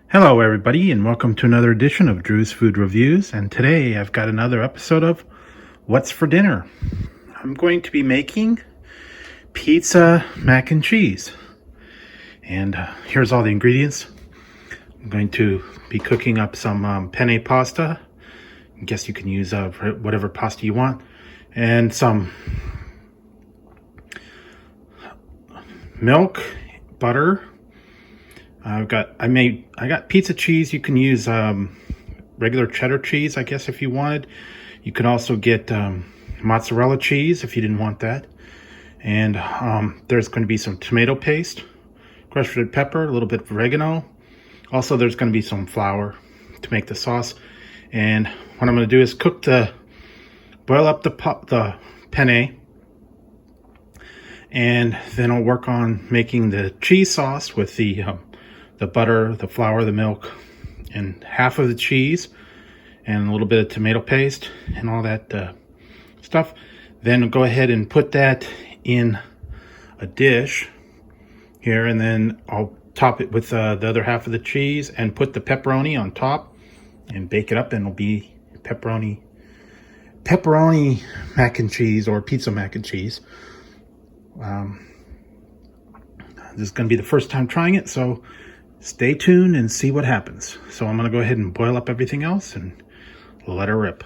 Hello everybody, and welcome to another edition of Drew's Food Reviews. And today I've got another episode of What's for Dinner. I'm going to be making pizza mac and cheese. And here's all the ingredients. I'm going to be cooking up some penne pasta. I guess you can use whatever pasta you want. And some milk, butter. I got pizza cheese. You can use regular cheddar cheese, I guess, if you wanted. You could also get mozzarella cheese if you didn't want that. And there's going to be some tomato paste, crushed red pepper, a little bit of oregano. Also, there's going to be some flour to make the sauce. And what I'm going to do is boil up the penne. And then I'll work on making the cheese sauce with the butter, the flour, the milk, and half of the cheese, and a little bit of tomato paste, and all that stuff. Then go ahead and put that in a dish here, and then I'll top it with the other half of the cheese, and put the pepperoni on top, and bake it up, and it'll be pepperoni mac and cheese, or pizza mac and cheese. This is going to be the first time trying it, so stay tuned and see what happens. So I'm going to go ahead and boil up everything else and let her rip.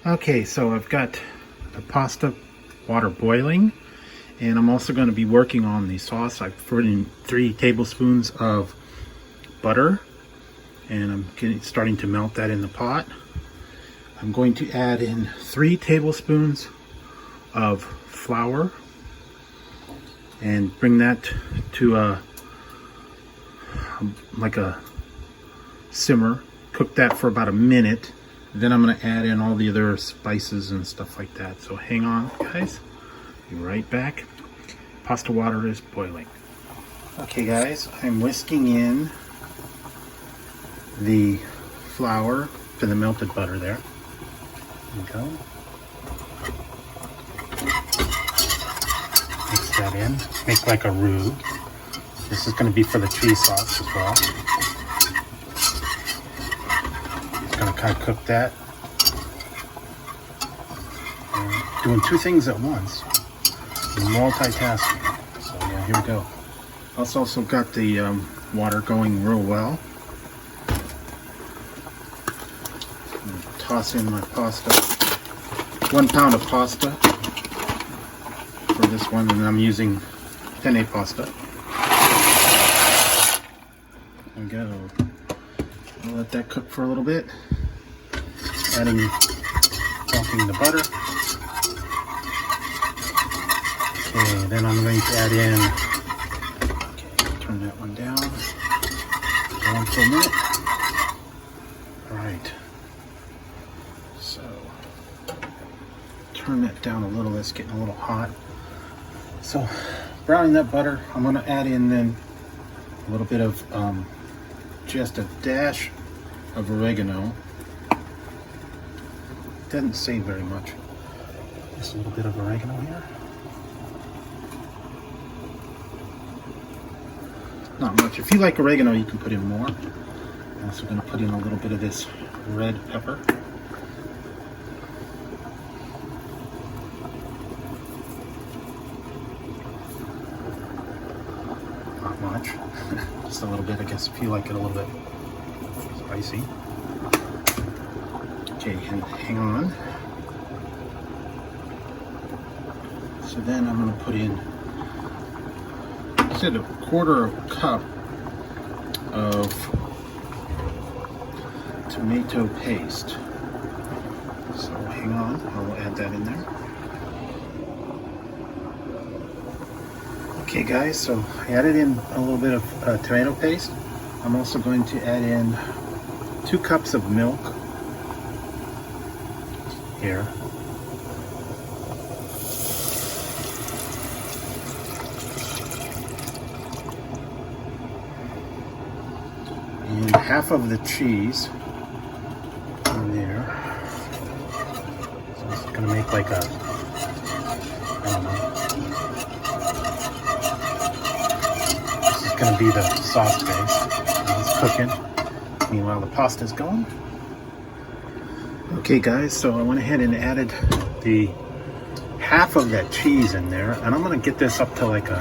Okay, so I've got the pasta water boiling, and I'm also going to be working on the sauce. I've put in 3 tablespoons of butter, and I'm starting to melt that in the pot. I'm going to add in 3 tablespoons of flour and bring that to like a simmer. Cook that for about a minute. Then I'm going to add in all the other spices and stuff like that. So hang on, guys. Be right back. Pasta water is boiling. Okay, guys, I'm whisking in the flour to the melted butter there. There we go. Mix that in. Make like a roux. This is going to be for the cheese sauce as well. Just going to kind of cook that. And doing 2 things at once. Multitasking. So yeah, here we go. Also got the water going real well. Toss in my pasta. 1 pound of pasta for this one, and I'm using penne pasta. There we go. I'll let that cook for a little bit. Melting the butter. Okay, then I'm going to add in. Okay, turn that one down. Go on for a minute. All right. So turn that down a little. It's getting a little hot. So browning that butter, I'm going to add in then a little bit of just a dash of oregano. Doesn't say very much. Just a little bit of oregano here. Not much. If you like oregano, you can put in more. I'm also going to put in a little bit of this red pepper. Not much. Just a little bit, I guess, if you like it a little bit spicy. Okay, and hang on. So then I'm going to put in, I said, a quarter of a cup of tomato paste. So hang on, I'll add that in there. Okay guys, so I added in a little bit of tomato paste. I'm also going to add in 2 cups of milk here. And half of the cheese in there. So it's going to make like a, I don't know. This is going to be the sauce base. It's cooking. Meanwhile, the pasta's going. Okay guys, so I went ahead and added the half of that cheese in there, and I'm going to get this up to like a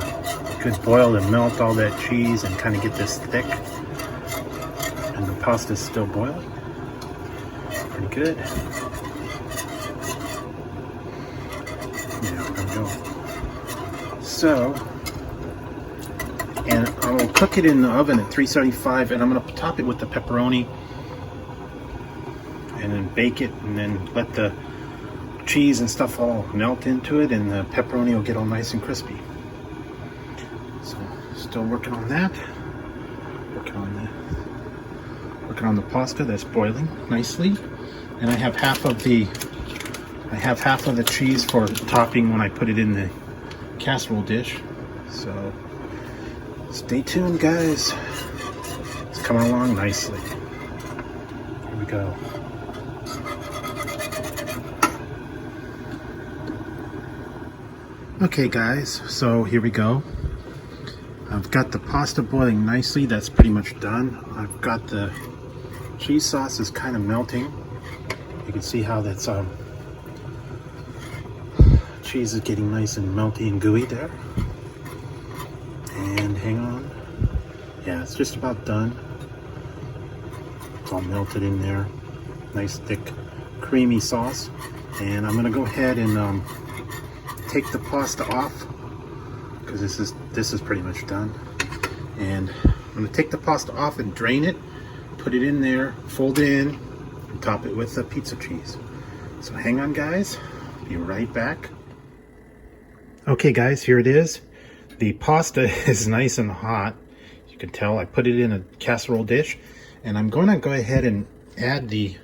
good boil and melt all that cheese and kind of get this thick. And the pasta's still boiling. Pretty good. Yeah, there we go. So, and I will cook it in the oven at 375, and I'm going to top it with the pepperoni and then bake it, and then let the cheese and stuff all melt into it, and the pepperoni will get all nice and crispy. So, still working on that. Working on the pasta that's boiling nicely, and I have half of the cheese for topping when I put it in the casserole dish. So stay tuned, guys. It's coming along nicely. Here we go. Okay guys, so here we go. I've got the pasta boiling nicely. That's pretty much done. I've got the cheese sauce is kind of melting. You can see how that's cheese is getting nice and melty and gooey there. And hang on. Yeah, it's just about done. It's all melted in there. Nice thick creamy sauce. And I'm gonna go ahead and take the pasta off, because this is pretty much done. And I'm gonna take the pasta off and drain it, put it in there, fold it in, and top it with the pizza cheese. So hang on guys, be right back. Okay guys, here it is. The pasta is nice and hot. You can tell I put it in a casserole dish, and I'm going to go ahead and add the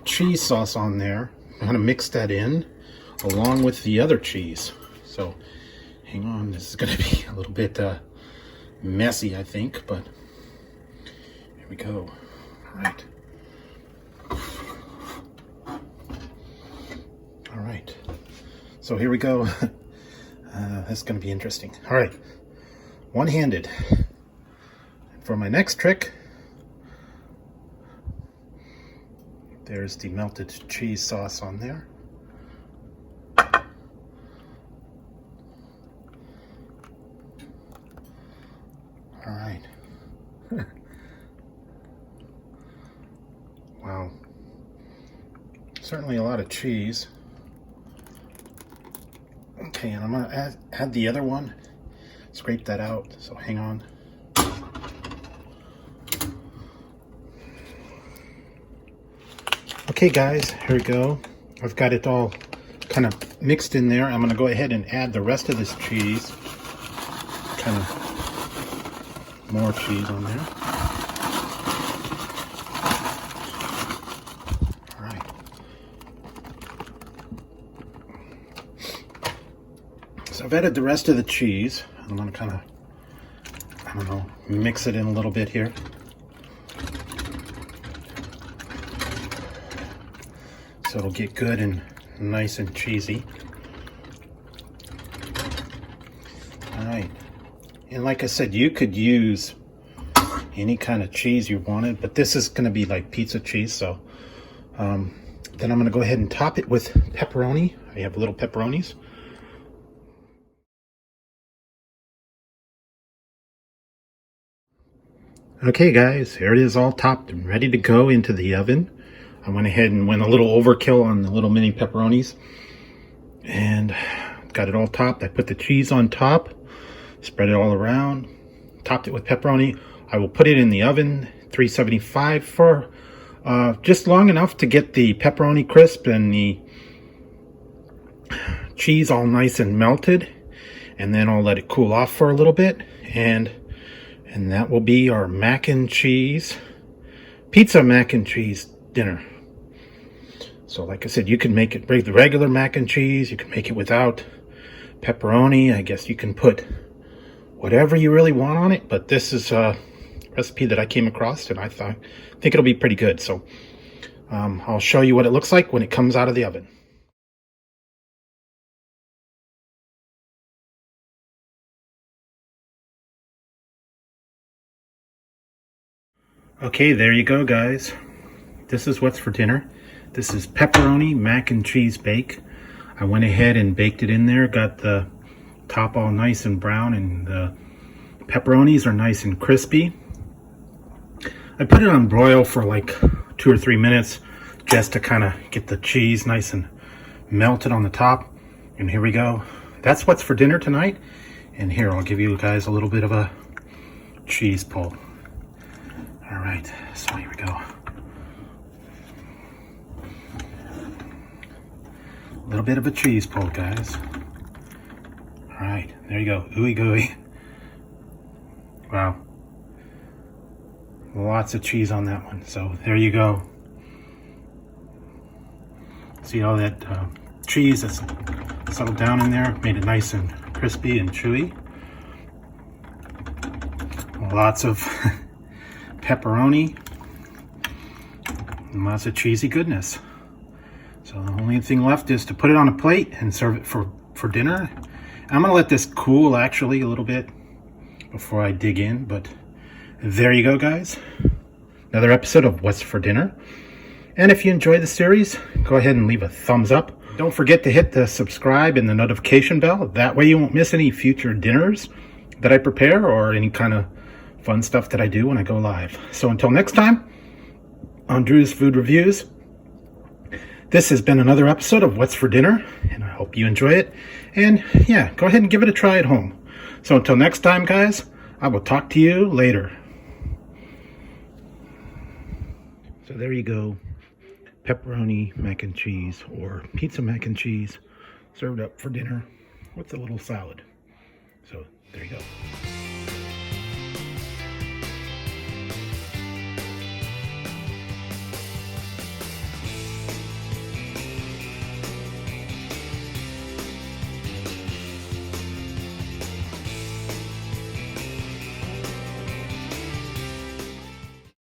cheese sauce on there. I'm going to mix that in along with the other cheese. So hang on, this is going to be a little bit messy, I think, but here we go. All right. All right. So here we go. That's going to be interesting. All right. One-handed. For my next trick, there's the melted cheese sauce on there. All right. Wow. Certainly a lot of cheese. Okay, and I'm going to add the other one. Scrape that out, so hang on. Okay guys, here we go. I've got it all kind of mixed in there. I'm going to go ahead and add the rest of this cheese. Kind of more cheese on there. All right. So I've added the rest of the cheese. I'm going to kind of, I don't know, mix it in a little bit here. So it'll get good and nice and cheesy. All right. And like I said, you could use any kind of cheese you wanted, but this is going to be like pizza cheese. So then I'm going to go ahead and top it with pepperoni. I have little pepperonis. Okay guys, here it is all topped and ready to go into the oven. I went ahead and went a little overkill on the little mini pepperonis and got it all topped. I put the cheese on top, spread it all around, topped it with pepperoni. I will put it in the oven, 375 for just long enough to get the pepperoni crisp and the cheese all nice and melted, and then I'll let it cool off for a little bit, and And that will be our mac and cheese, pizza mac and cheese dinner. So like I said, you can make it the regular mac and cheese. You can make it without pepperoni. I guess you can put whatever you really want on it. But this is a recipe that I came across, and I think it'll be pretty good. So I'll show you what it looks like when it comes out of the oven. Okay, there you go, guys. This is what's for dinner. This is pepperoni mac and cheese bake. I went ahead and baked it in there, got the top all nice and brown, and the pepperonis are nice and crispy. I put it on broil for like 2 or 3 minutes just to kind of get the cheese nice and melted on the top. And here we go. That's what's for dinner tonight. And here, I'll give you guys a little bit of a cheese pull. All right, so here we go. A little bit of a cheese pull, guys. All right, there you go. Ooey gooey. Wow. Lots of cheese on that one. So there you go. See all that cheese that's settled down in there? Made it nice and crispy and chewy. Lots of pepperoni. And lots of cheesy goodness. So the only thing left is to put it on a plate and serve it for dinner. I'm gonna let this cool actually a little bit before I dig in, but there you go, guys. Another episode of What's for Dinner. And if you enjoy the series, go ahead and leave a thumbs up. Don't forget to hit the subscribe and the notification bell. That way you won't miss any future dinners that I prepare or any kind of fun stuff that I do when I go live. So until next time, on Drew's Food Reviews, this has been another episode of What's for Dinner, and I hope you enjoy it. And yeah, go ahead and give it a try at home. So until next time, guys, I will talk to you later. So there you go. Pepperoni mac and cheese, or pizza mac and cheese, served up for dinner with a little salad. So there you go.